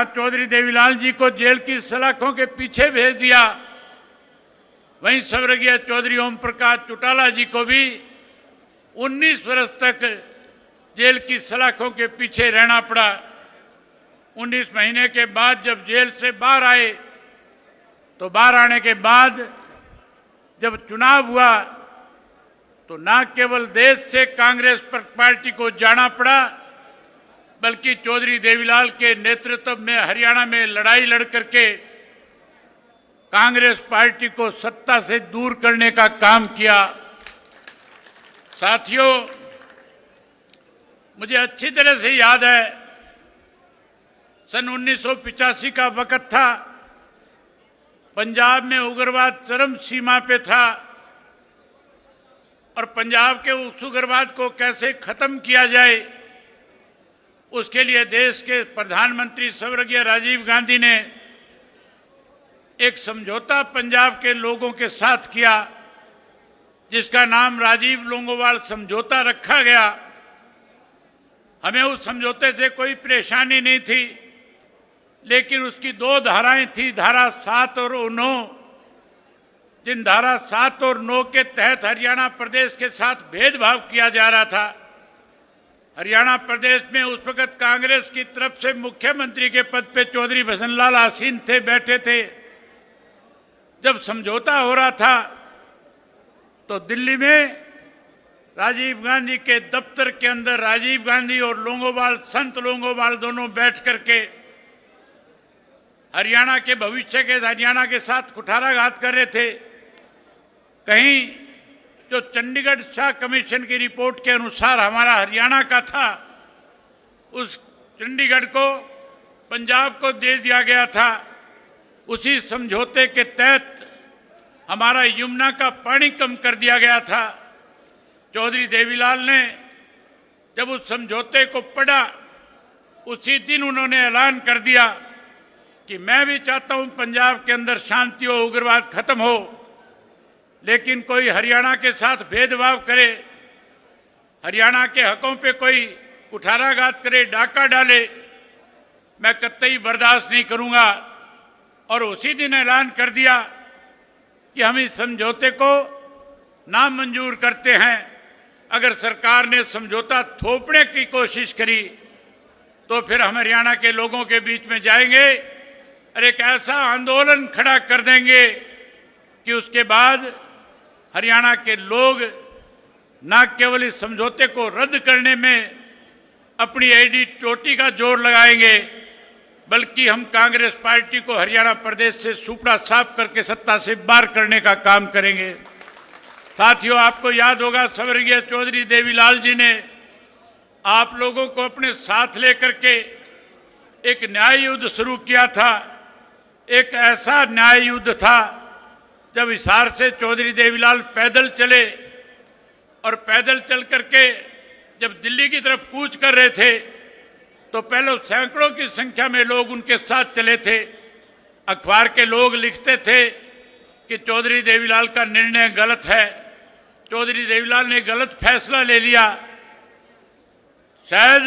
जहां चौधरी देवीलाल जी को जेल की सलाखों के पीछे भेज दिया, वहीं स्वर्गीय चौधरी ओम प्रकाश चौटाला जी को भी 19 वर्ष तक जेल की सलाखों के पीछे रहना पड़ा। 19 महीने के बाद जब जेल से बाहर आए, तो बाहर आने के बाद जब चुनाव हुआ, तो न केवल देश से कांग्रेस पार्टी को जाना पड़ा, बल्कि चौधरी देवीलाल के नेतृत्व में हरियाणा में लड़ाई लड़ करके कांग्रेस पार्टी को सत्ता से दूर करने का काम किया। साथियों, मुझे अच्छी तरह से याद है, सन 1985 का वक्त था, पंजाब में उग्रवाद चरम सीमा पे था और पंजाब के उस उग्रवाद को कैसे खत्म किया जाए, उसके लिए देश के प्रधानमंत्री स्वर्गीय राजीव गांधी ने एक समझौता पंजाब के लोगों के साथ किया, जिसका नाम राजीव लोंगोवाल समझौता रखा गया। हमें उस समझौते से कोई परेशानी नहीं थी, लेकिन उसकी 2 धाराएं थी, धारा 7 और 9। जिन धारा 7 और 9 के तहत हरियाणा प्रदेश के साथ भेदभाव किया जा रहा था। हरियाणा प्रदेश में उस वक्त कांग्रेस की तरफ से मुख्यमंत्री के पद पे चौधरी भजन लाल आसीन थे, बैठे थे। जब समझौता हो रहा था, तो दिल्ली में राजीव गांधी के दफ्तर के अंदर राजीव गांधी और लोंगोवाल, संत लोंगोवाल दोनों बैठ करके हरियाणा के भविष्य के, हरियाणा के साथ कुठाराघात कर रहे थे। कहीं जो चंडीगढ़ शाह कमीशन की रिपोर्ट के अनुसार हमारा हरियाणा का था, उस चंडीगढ़ को पंजाब को दे दिया गया था। उसी समझौते के तहत हमारा यमुना का पानी कम कर दिया गया था। चौधरी देवीलाल ने जब उस समझौते को पढ़ा, उसी दिन उन्होंने ऐलान कर दिया कि मैं भी चाहता हूं पंजाब के अंदर शांति हो, उग्रवाद खत्म हो, लेकिन कोई हरियाणा के साथ भेदभाव करे, हरियाणा के हकों पे कोई कुठाराघात करे, डाका डाले, मैं कतई बर्दाश्त नहीं करूंगा। और उसी दिन ऐलान कर दिया कि हम इस समझौते को नामंजूर करते हैं। अगर सरकार ने समझौता थोपने की कोशिश करी, तो फिर हम हरियाणा के लोगों के बीच में जाएंगे और एक ऐसा आंदोलन खड़ा कर देंगे कि उसके बाद हरियाणा के लोग न केवल इस समझौते को रद्द करने में अपनी एडी चोटी का जोर लगाएंगे, बल्कि हम कांग्रेस पार्टी को हरियाणा प्रदेश से सुपड़ा साफ करके सत्ता से बाहर करने का काम करेंगे। साथियों, आपको याद होगा, स्वर्गीय चौधरी देवीलाल जी ने आप लोगों को अपने साथ लेकर के एक न्याय युद्ध शुरू किया था। एक ऐसा न्याय युद्ध था जब हिसार से चौधरी देवीलाल पैदल चले और पैदल चल करके जब दिल्ली की तरफ कूच कर रहे थे, तो पहले सैकड़ों की संख्या में लोग उनके साथ चले थे। अखबार के लोग लिखते थे कि चौधरी देवीलाल का निर्णय गलत है, चौधरी देवीलाल ने गलत फैसला ले लिया। शायद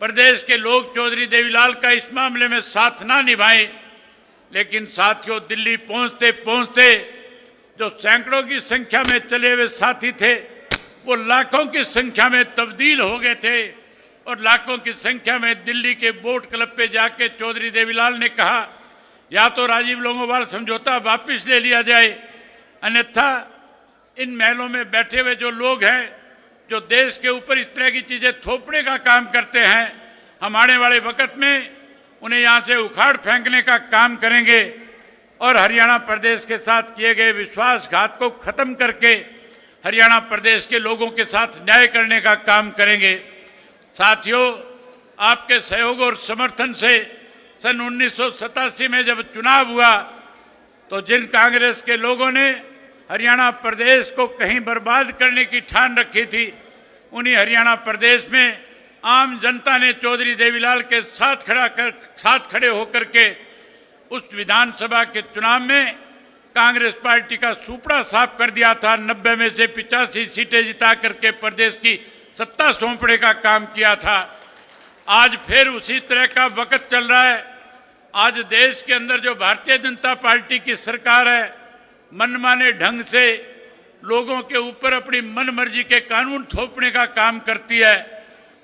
प्रदेश के लोग चौधरी देवीलाल का इस मामले में साथ ना निभाएं, लेकिन साथियों, दिल्ली पहुंचते पहुंचते जो सैकड़ों की संख्या में चले हुए साथी थे, वो लाखों की संख्या में तब्दील हो गए थे और लाखों की संख्या में दिल्ली के बोट क्लब पे जाके चौधरी देवीलाल ने कहा, या तो राजीव लोंगोवाल समझौता वापस ले लिया जाए, अन्यथा इन महलों में बैठे हुए जो लोग हैं, जो देश के ऊपर इस तरह की चीजें थोपने का काम करते हैं, हम आने वाले वक्त में उन्हें यहां से उखाड़ फेंकने का काम करेंगे और हरियाणा प्रदेश के साथ किए गए विश्वासघात को खत्म करके हरियाणा प्रदेश के लोगों के साथ न्याय करने का काम करेंगे। साथियों, आपके सहयोग और समर्थन से सन 1987 में जब चुनाव हुआ, तो जिन कांग्रेस के लोगों ने हरियाणा प्रदेश को कहीं बर्बाद करने की ठान रखी थी, उन्हीं हरियाणा प्रदेश में आम जनता ने चौधरी देवीलाल के साथ खड़े होकर के उस विधानसभा के चुनाव में कांग्रेस पार्टी का सुपड़ा साफ कर दिया था। 90 में से 85 सीटें जिता करके प्रदेश की सत्ता सौंपने का काम किया था। आज फिर उसी तरह का वक्त चल रहा है। आज देश के अंदर जो भारतीय जनता पार्टी की सरकार है, मनमाने ढंग से लोगों के ऊपर अपनी मनमर्जी के कानून थोपने का काम करती है।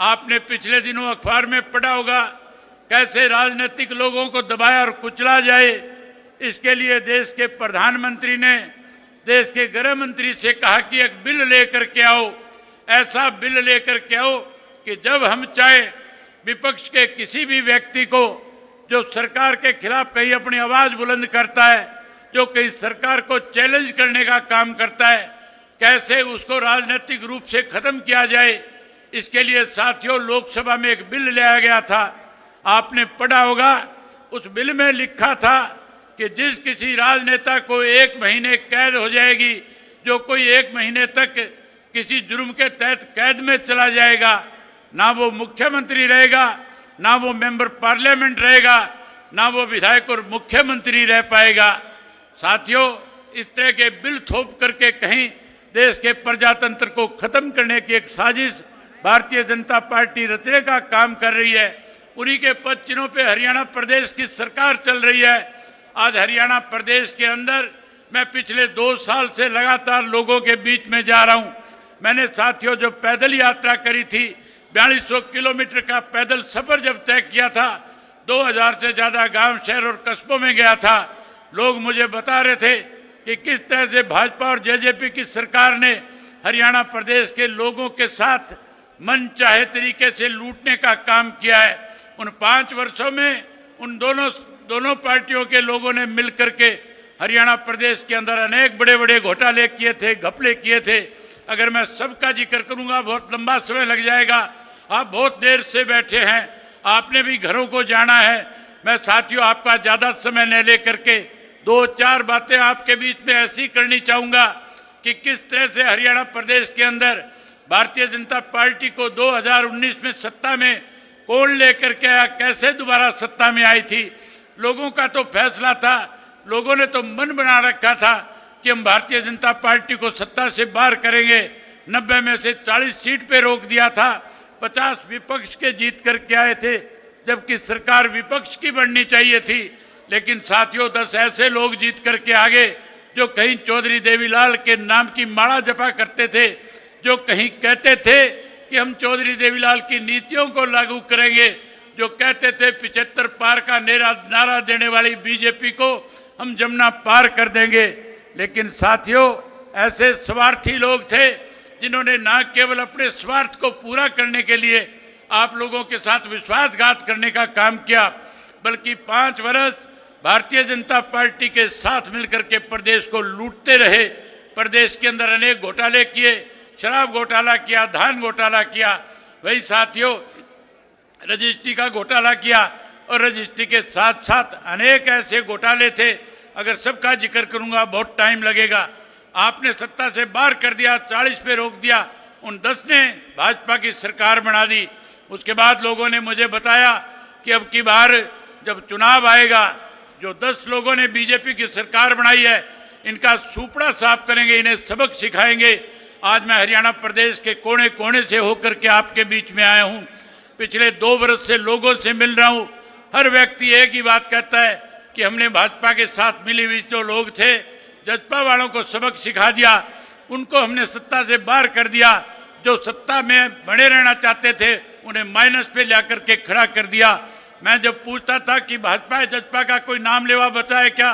आपने पिछले दिनों अखबार में पढ़ा होगा कैसे राजनीतिक लोगों को दबाया और कुचला जाए। इसके लिए देश के प्रधानमंत्री ने देश के गृह मंत्री से कहा कि एक बिल लेकर के आओ, ऐसा बिल लेकर के आओ कि जब हम चाहे विपक्ष के किसी भी व्यक्ति को जो सरकार के खिलाफ कहीं अपनी आवाज बुलंद करता है, जो कहीं सरकार को चैलेंज करने का काम करता है, कैसे उसको राजनीतिक रूप से खत्म किया जाए। इसके लिए साथियों लोकसभा में एक बिल लाया गया था, आपने पढ़ा होगा। उस बिल में लिखा था कि जिस किसी राजनेता को 1 महीने कैद हो जाएगी, जो कोई 1 महीने तक किसी जुर्म के तहत कैद में चला जाएगा, ना वो मुख्यमंत्री रहेगा, ना वो मेंबर पार्लियामेंट रहेगा, ना वो विधायक और मुख्यमंत्री रह पाएगा। साथियों, इस तरह के बिल थोप करके कहीं देश के प्रजातंत्र को खत्म करने की एक साजिश भारतीय जनता पार्टी रचने का काम कर रही है। उन्हीं के पद चिन्हों पे हरियाणा प्रदेश की सरकार चल रही है। आज हरियाणा प्रदेश के अंदर मैं पिछले 2 साल से लगातार लोगों के बीच में जा रहा हूं। मैंने साथियों जो पैदल यात्रा करी थी, 4200 किलोमीटर का पैदल सफर जब तय किया था, 2000 से ज्यादा गांव, शहर और कस्बों में गया था। लोग मुझे बता रहे थे कि किस तरह से भाजपा और जेजेपी की सरकार ने हरियाणा प्रदेश के लोगों के साथ मन चाहे तरीके से लूटने का काम किया है। उन 5 वर्षों में उन दोनों पार्टियों के लोगों ने मिलकर के हरियाणा प्रदेश के अंदर अनेक बड़े बड़े घोटाले किए थे, घपले किए थे। अगर मैं सबका जिक्र करूंगा बहुत लंबा समय लग जाएगा। आप बहुत देर से बैठे हैं, आपने भी घरों को जाना है। मैं साथियों आपका ज्यादा समय न लेकर के 2-4 बातें आपके बीच में ऐसी करनी चाहूंगा कि किस तरह से हरियाणा प्रदेश के अंदर भारतीय जनता पार्टी को 2019 में सत्ता में कौन लेकर के आया, कैसे दोबारा सत्ता में आई थी। लोगों का तो फैसला था, लोगों ने तो मन बना रखा था कि हम भारतीय जनता पार्टी को सत्ता से बाहर करेंगे। 90 में से 40 सीट पे रोक दिया था, 50 विपक्ष के जीत करके आए थे, जबकि सरकार विपक्ष की बननी चाहिए थी। लेकिन साथियों 10 ऐसे लोग जीत करके आगे जो कहीं चौधरी देवीलाल के नाम की माला जपा करते थे, जो कहीं कहते थे कि हम चौधरी देवीलाल की नीतियों को लागू करेंगे, जो कहते थे 75 पार का नारा देने वाली बीजेपी को हम जमुना पार कर देंगे। लेकिन साथियों ऐसे स्वार्थी लोग थे जिन्होंने न केवल अपने स्वार्थ को पूरा करने के लिए आप लोगों के साथ विश्वासघात करने का काम किया, बल्कि 5 वर्ष भारतीय जनता पार्टी के साथ मिलकर के प्रदेश को लूटते रहे। प्रदेश के अंदर अनेक घोटाले किए, शराब घोटाला किया, धान घोटाला किया, वही साथियों रजिस्ट्री का घोटाला किया, और रजिस्ट्री के साथ साथ अनेक ऐसे घोटाले थे, अगर सबका जिक्र करूंगा बहुत टाइम लगेगा। आपने सत्ता से बाहर कर दिया, 40 पे रोक दिया, उन 10 ने भाजपा की सरकार बना दी। उसके बाद लोगों ने मुझे बताया कि अब की बार जब चुनाव आएगा, जो 10 लोगों ने बीजेपी की सरकार बनाई है, इनका सुपड़ा साफ करेंगे, इन्हें सबक सिखाएंगे। आज मैं हरियाणा प्रदेश के कोने कोने से होकर के आपके बीच में आया हूं। पिछले 2 वर्ष से लोगों से मिल रहा हूं। हर व्यक्ति एक ही बात कहता है कि हमने भाजपा के साथ मिली हुई जो लोग थे, जजपा वालों को सबक सिखा दिया, उनको हमने सत्ता से बाहर कर दिया। जो सत्ता में बने रहना चाहते थे उन्हें माइनस पे ला करके खड़ा कर दिया। मैं जब पूछता था कि भाजपा जजपा का कोई नाम लेवा बचा है क्या,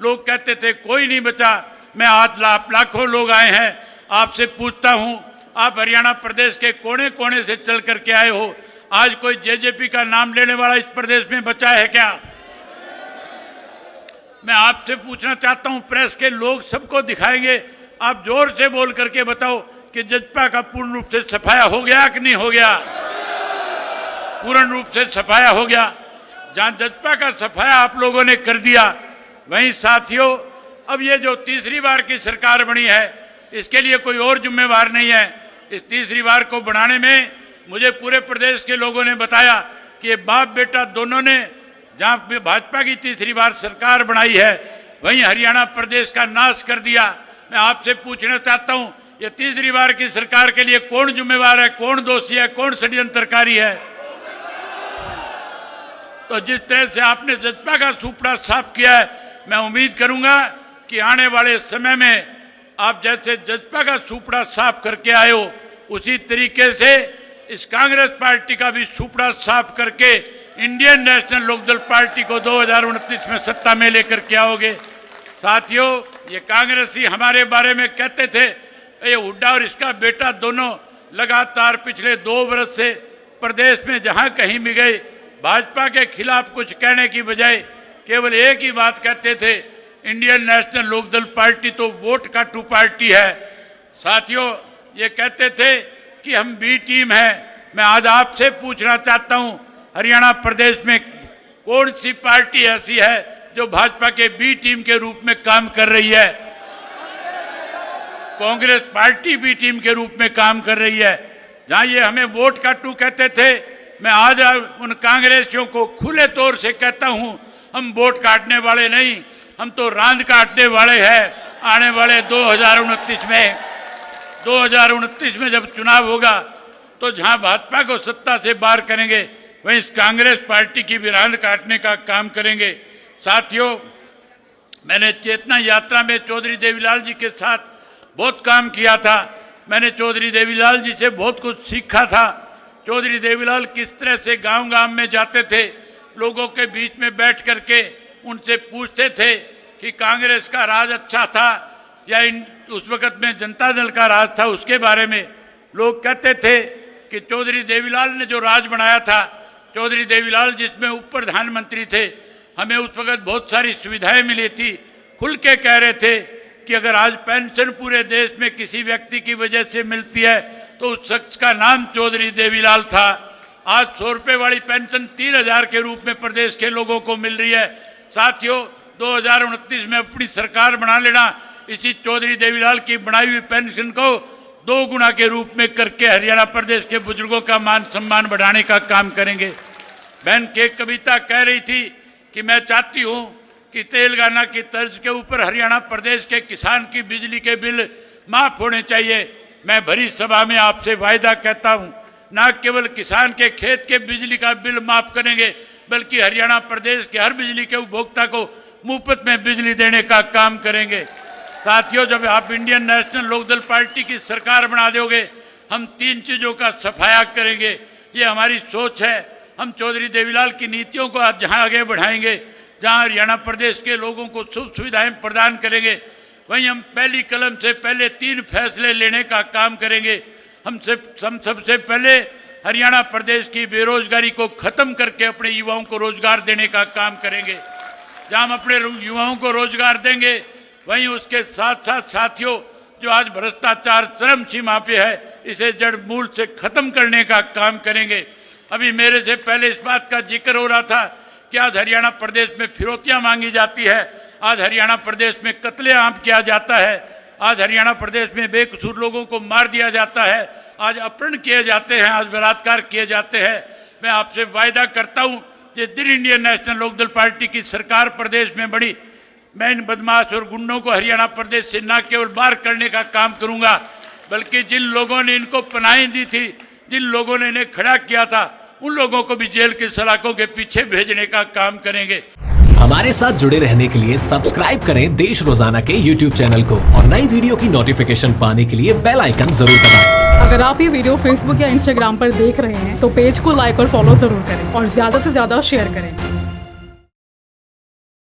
लोग कहते थे कोई नहीं बचा। मैं आज लाखों लोग आए हैं, आपसे पूछता हूं, आप हरियाणा प्रदेश के कोने कोने से चल करके आए हो, आज कोई जेजेपी का नाम लेने वाला इस प्रदेश में बचा है क्या? मैं आपसे पूछना चाहता हूं, प्रेस के लोग सबको दिखाएंगे, आप जोर से बोल करके बताओ कि जजपा का पूर्ण रूप से सफाया हो गया कि नहीं हो गया? पूर्ण रूप से सफाया हो गया। जहां जजपा का सफाया आप लोगों ने कर दिया, वहीं साथियों अब ये जो तीसरी बार की सरकार बनी है, इसके लिए कोई और जिम्मेवार नहीं है। इस तीसरी बार को बनाने में मुझे पूरे प्रदेश के लोगों ने बताया कि ये बाप बेटा दोनों ने जहां भाजपा की तीसरी बार सरकार बनाई है, वहीं हरियाणा प्रदेश का नाश कर दिया। मैं आपसे पूछना चाहता हूं, ये तीसरी बार की सरकार के लिए कौन जिम्मेवार है, कौन दोषी है, कौन षड्यंत्रकारी है? तो जिस तरह से आपने जज्बा का सुपड़ा साफ किया है, मैं उम्मीद करूंगा कि आने वाले समय में आप जैसे जज्बा का सुपड़ा साफ करके आए हो, उसी तरीके से इस कांग्रेस पार्टी का भी सुपड़ा साफ करके इंडियन नेशनल लोकदल पार्टी को 2029 में सत्ता में लेकर के आओगे। साथियों, ये कांग्रेसी हमारे बारे में कहते थे, ये हुड्डा और इसका बेटा दोनों लगातार पिछले 2 वर्ष से प्रदेश में जहां कहीं भी गए भाजपा के खिलाफ कुछ कहने की बजाय केवल एक ही बात कहते थे, इंडियन नेशनल लोकदल पार्टी तो वोट काटू पार्टी है। साथियों, ये कहते थे कि हम बी टीम है। मैं आज आपसे पूछना चाहता हूं, हरियाणा प्रदेश में कौन सी पार्टी ऐसी है जो भाजपा के बी टीम के रूप में काम कर रही है? कांग्रेस पार्टी बी टीम के रूप में काम कर रही है। जहां ये हमें वोट काटू कहते थे, मैं आज उन कांग्रेसियों को खुले तौर से कहता हूं, हम वोट काटने वाले नहीं, हम तो रांद काटने वाले हैं। आने वाले 2029 में जब चुनाव होगा तो जहां भाजपा को सत्ता से बाहर करेंगे, वहीं इस कांग्रेस पार्टी की भी रांद काटने का काम करेंगे। साथियों, मैंने चेतना यात्रा में चौधरी देवीलाल जी के साथ बहुत काम किया था। मैंने चौधरी देवीलाल जी से बहुत कुछ सीखा था। चौधरी देवीलाल किस तरह से गांव-गांव में जाते थे, लोगों के बीच में बैठ करके उनसे पूछते थे कि कांग्रेस का राज अच्छा था या उस वक्त में जनता दल का राज था। उसके बारे में लोग कहते थे कि चौधरी देवीलाल ने जो राज बनाया था, चौधरी देवीलाल जिसमें उप प्रधानमंत्री थे, हमें उस वक्त बहुत सारी सुविधाएं मिली थी। खुल के कह रहे थे कि अगर आज पेंशन पूरे देश में किसी व्यक्ति की वजह से मिलती है तो उस शख्स का नाम चौधरी देवीलाल था। आज 100 रुपये वाली पेंशन 3000 के रूप में प्रदेश के लोगों को मिल रही है। साथियों, 2029 में अपनी सरकार बना लेना, इसी चौधरी देवीलाल की बनाई हुई पेंशन को 2 गुना के रूप में करके हरियाणा प्रदेश के बुजुर्गों का मान सम्मान बढ़ाने का काम करेंगे। बहन के कविता कह रही थी कि मैं चाहती हूं कि तेलंगाना की तर्ज के ऊपर हरियाणा प्रदेश के किसान की बिजली के बिल माफ होने चाहिए। मैं भरी सभा में आपसे वायदा कहता हूं, न केवल किसान के खेत के बिजली का बिल माफ करेंगे, बल्कि हरियाणा प्रदेश के हर बिजली के उपभोक्ता को मुफ्त में बिजली देने का काम करेंगे। साथियों, जब आप इंडियन नेशनल लोकदल पार्टी की सरकार बना दोगे, हम 3 चीजों का सफाया करेंगे। ये हमारी सोच है। हम चौधरी देवीलाल की नीतियों को आज जहां आगे बढ़ाएंगे, जहां हरियाणा प्रदेश के लोगों को सुख सुविधाएं प्रदान करेंगे, वहीं हम पहली कलम से पहले 3 फैसले लेने का काम करेंगे। हम सबसे पहले हरियाणा प्रदेश की बेरोजगारी को खत्म करके अपने युवाओं को रोजगार देने का काम करेंगे। जहां हम अपने युवाओं को रोजगार देंगे, वहीं उसके साथ साथ साथियों, जो आज भ्रष्टाचार चरम सीमा पे है, इसे जड़ मूल से खत्म करने का काम करेंगे। अभी मेरे से पहले इस बात का जिक्र हो रहा था कि आज हरियाणा प्रदेश में फिरौतियां मांगी जाती है, आज हरियाणा प्रदेश में कत्लेआम किया जाता है, आज हरियाणा प्रदेश में बेकसूर लोगों को मार दिया जाता है, आज अपहरण किए जाते हैं, आज बलात्कार किए जाते हैं। मैं आपसे वायदा करता हूं, जिस दिन इंडियन नेशनल लोकदल पार्टी की सरकार प्रदेश में बड़ी, मैं इन बदमाश और गुंडों को हरियाणा प्रदेश से न केवल बाहर करने का काम करूंगा, बल्कि जिन लोगों ने इनको पनाहें दी थी, जिन लोगों ने इन्हें खड़ा किया था, उन लोगों को भी जेल की सलाखों के पीछे भेजने का काम करेंगे। हमारे साथ जुड़े रहने के लिए सब्सक्राइब करें देश रोजाना के YouTube चैनल को और नई वीडियो की नोटिफिकेशन पाने के लिए बेल आइकन जरूर दबाएं। अगर आप ये वीडियो Facebook या Instagram पर देख रहे हैं तो पेज को लाइक और फॉलो जरूर करें और ज्यादा से ज्यादा शेयर करें।